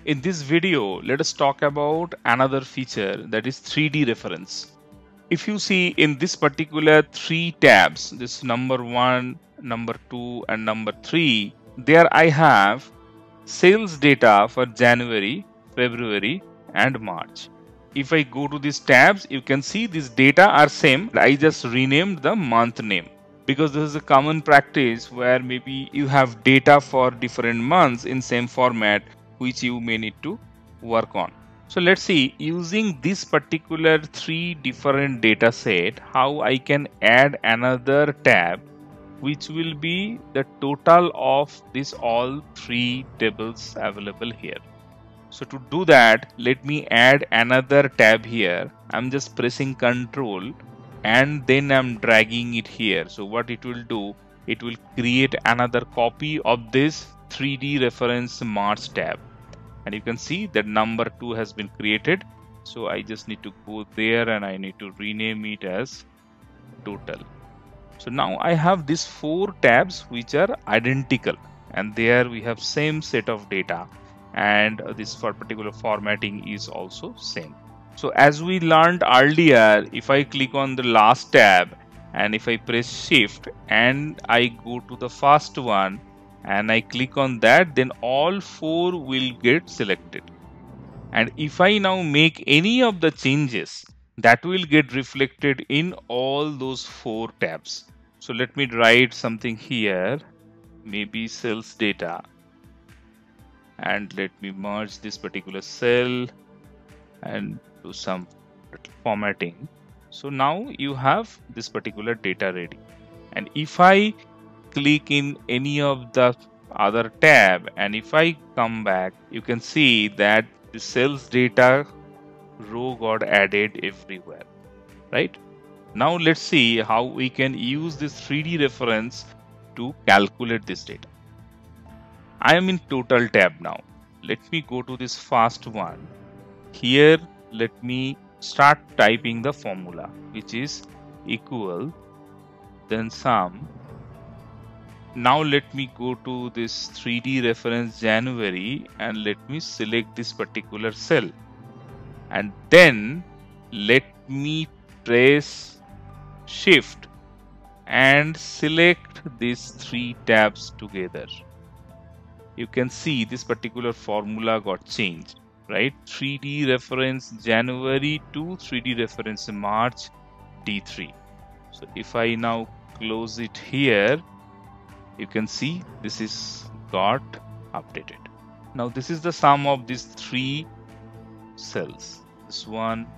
In this video, let us talk about another feature, that is 3D reference. If you see in this particular three tabs, this number 1, number 2 and number 3, there I have sales data for January, February and March. If I go to these tabs, you can see these data are same. I just renamed the month name because this is a common practice where maybe you have data for different months in same format which you may need to work on. So let's see, using this particular three different data set, how I can add another tab which will be the total of these all three tables available here. So to do that, let me add another tab here. I'm just pressing Ctrl and then I'm dragging it here. So what it will do, it will create another copy of this 3D reference March tab. And you can see that number 2 has been created. So I just need to go there and I need to rename it as total. So now I have these 4 tabs which are identical, and there we have same set of data, and this for particular formatting is also same. So as we learned earlier, if I click on the last tab and if I press shift and I go to the first one and I click on that, then all 4 will get selected. And if I now make any of the changes, that will get reflected in all those 4 tabs. So let me write something here, maybe sales data, and let me merge this particular cell and do some formatting. So now you have this particular data ready. And if I click in any of the other tab and if I come back, you can see that the sales data row got added everywhere, right? Now let's see how we can use this 3D reference to calculate this data. I am in total tab now. Let me go to this first one. Here, let me start typing the formula, which is equal, then sum. Now let me go to this 3D reference January and let me select this particular cell. And then let me press shift and select these 3 tabs together. You can see this particular formula got changed, right? 3D reference January to 3D reference March D3. So if I now close it here, you can see this is got updated. Now this is the sum of these 3 cells, this one,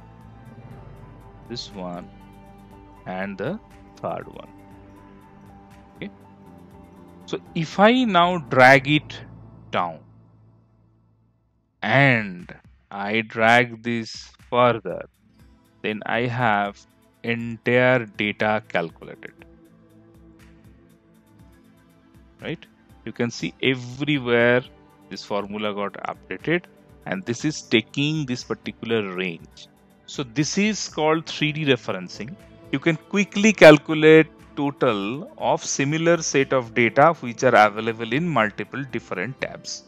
and the third one. Okay. So if I now drag it down and I drag this further, then I have entire data calculated, right? You can see everywhere this formula got updated, and this is taking this particular range. So this is called 3D referencing. You can quickly calculate total of similar set of data which are available in multiple different tabs.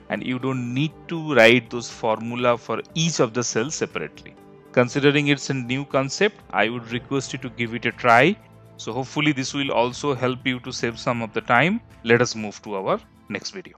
And you don't need to write those formula for each of the cells separately. Considering it's a new concept, I would request you to give it a try. So hopefully this will also help you to save some of the time. Let us move to our next video.